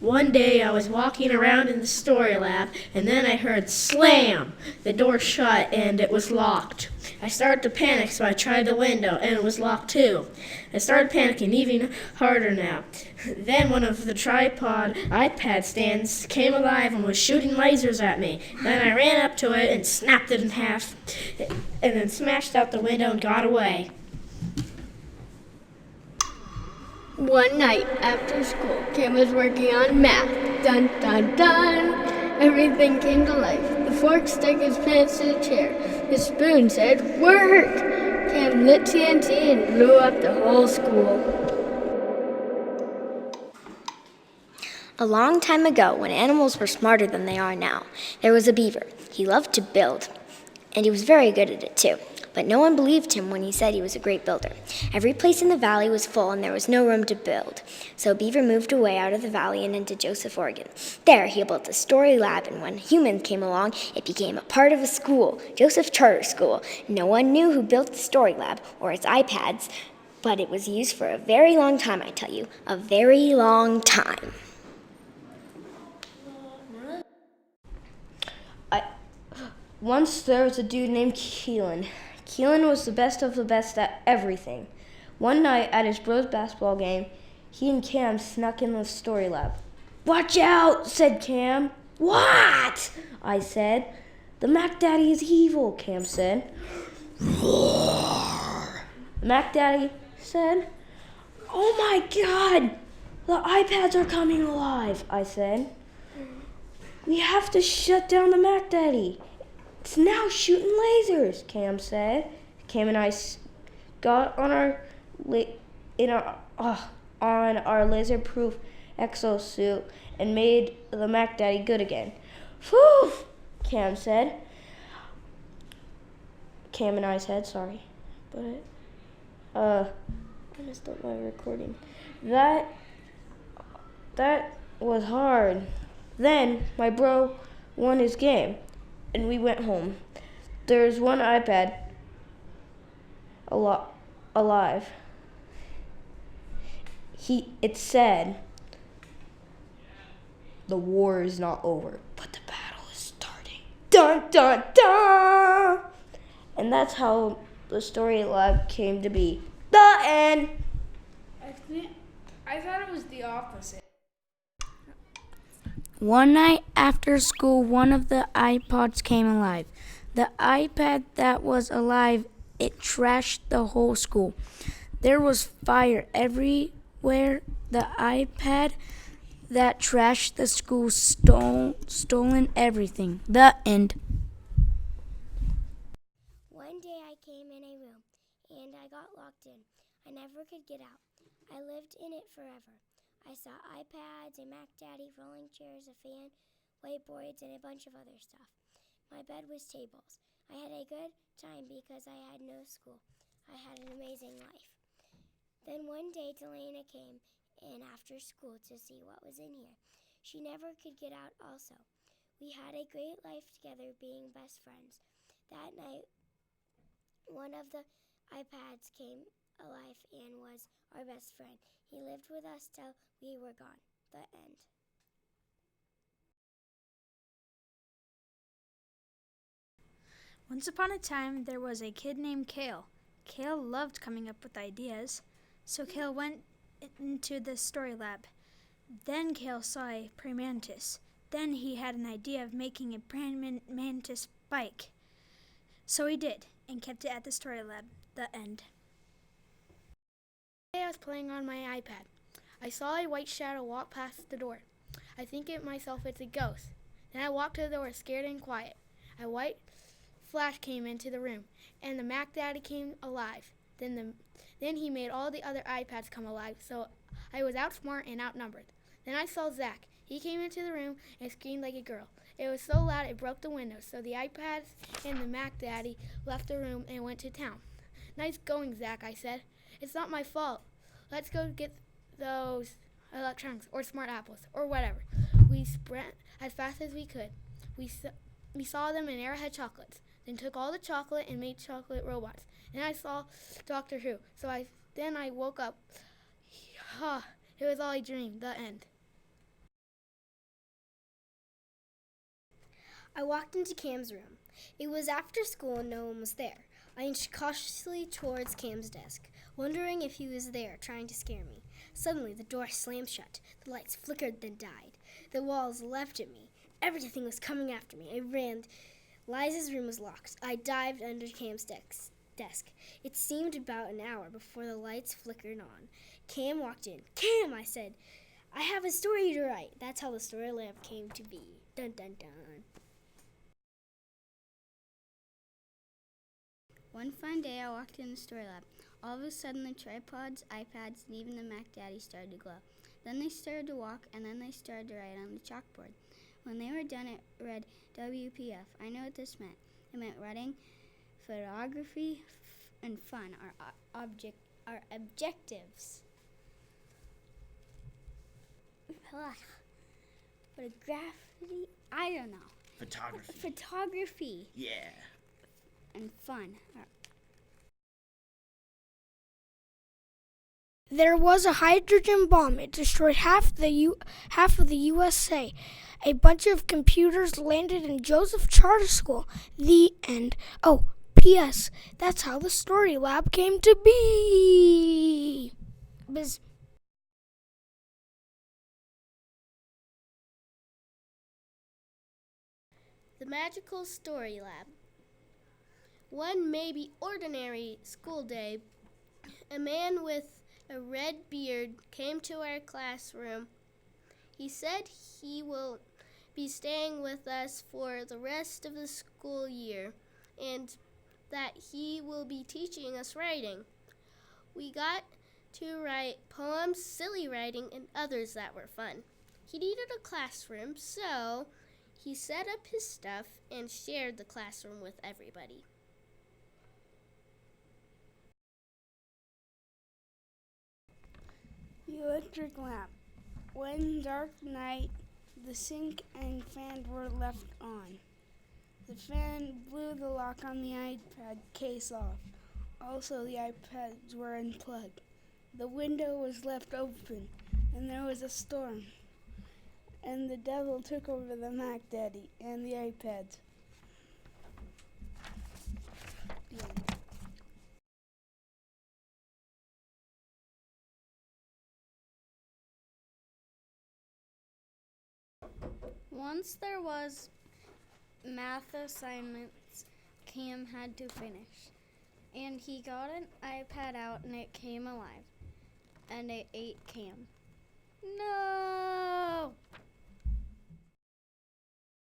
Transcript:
One day I was walking around in the story lab, and then I heard slam! The door shut and it was locked. I started to panic, so I tried the window, and it was locked too. I started panicking even harder now. Then one of the tripod iPad stands came alive and was shooting lasers at me. Then I ran up to it and snapped it in half, and then smashed out the window and got away. One night after school, Kim was working on math. Dun, dun, dun. Everything came to life. The fork stuck his pants to the chair. The spoon said, "Work!" Kim lit TNT and blew up the whole school. A long time ago, when animals were smarter than they are now, there was a beaver. He loved to build, and he was very good at it too. But no one believed him when he said he was a great builder. Every place in the valley was full and there was no room to build. So Beaver moved away out of the valley and into Joseph, Oregon. There he built a story lab, and when humans came along, it became a part of a school, Joseph Charter School. No one knew who built the story lab or its iPads, but it was used for a very long time, I tell you, a very long time. Once there was a dude named Keelan. Keelan was the best of the best at everything. One night at his bros basketball game, he and Cam snuck in the story lab. "Watch out," said Cam. "What?" I said. "The Mac Daddy is evil," Cam said. "Roar," Mac Daddy said. "Oh my God, the iPads are coming alive," I said. "We have to shut down the Mac Daddy. It's now shooting lasers," Cam said. Cam and I got on our laser-proof exosuit and made the Mac Daddy good again. "Phew," Cam said. Cam and I said, sorry, but I messed up my recording. That was hard. Then my bro won his game, and we went home. There's one iPad alive. It said, "The war is not over, but the battle is starting." Dun, dun, dun! And that's how the story lab came to be. The end. I thought it was the opposite. One night after school, one of the iPods came alive. The iPad that was alive, it trashed the whole school. There was fire everywhere. The iPad that trashed the school stolen everything. The end. One day I came in a room, and I got locked in. I never could get out. I lived in it forever. I saw iPads, a Mac Daddy, rolling chairs, a fan, whiteboards, and a bunch of other stuff. My bed was tables. I had a good time because I had no school. I had an amazing life. Then one day Delana came in after school to see what was in here. She never could get out also. We had a great life together being best friends. That night, one of the iPads came alive and was our best friend. He lived with us till we were gone. The end. Once upon a time, there was a kid named Kale. Kale loved coming up with ideas, so Kale went into the story lab. Then Kale saw a praying mantis. Then he had an idea of making a praying mantis bike. So he did, and kept it at the story lab. The end. Today I was playing on my iPad. I saw a white shadow walk past the door. I think it myself it's a ghost. Then I walked to the door scared and quiet. A white flash came into the room, and the Mac Daddy came alive. Then he made all the other iPads come alive, so I was outsmart and outnumbered. Then I saw Zach. He came into the room and screamed like a girl. It was so loud it broke the windows, so the iPads and the Mac Daddy left the room and went to town. "Nice going, Zach," I said. "It's not my fault. Let's go get those electronics or smart apples or whatever." We sprint as fast as we could. We saw them in Arrowhead Chocolates, then took all the chocolate and made chocolate robots. Then I saw Doctor Who, then I woke up. It was all a dream. The end. I walked into Cam's room. It was after school and no one was there. I inched cautiously towards Cam's desk, wondering if he was there trying to scare me. Suddenly, the door slammed shut. The lights flickered, then died. The walls leapt at me. Everything was coming after me. I ran. Liza's room was locked. I dived under Cam's desk. It seemed about an hour before the lights flickered on. Cam walked in. "Cam," I said, "I have a story to write." That's how the story lab came to be. Dun dun dun. One fine day, I walked in the story lab. All of a sudden, the tripods, iPads, and even the Mac Daddy started to glow. Then they started to walk, and then they started to write on the chalkboard. When they were done, it read WPF. I know what this meant. It meant writing, photography, and fun are objectives. Ugh. Photography? I don't know. Photography. Photography Yeah. and fun are There was a hydrogen bomb. It destroyed half of the USA. A bunch of computers landed in Joseph Charter School. The end. Oh, P.S. That's how the story lab came to be. The Magical Story Lab. One maybe ordinary school day, a man with a red beard came to our classroom. He said he will be staying with us for the rest of the school year and that he will be teaching us writing. We got to write poems, silly writing, and others that were fun. He needed a classroom, so he set up his stuff and shared the classroom with everybody. The electric lamp. One dark night, the sink and fan were left on. The fan blew the lock on the iPad case off. Also, the iPads were unplugged. The window was left open, and there was a storm. And the devil took over the Mac Daddy and the iPads. Once there was math assignments Cam had to finish, and he got an iPad out and it came alive, and it ate Cam. No!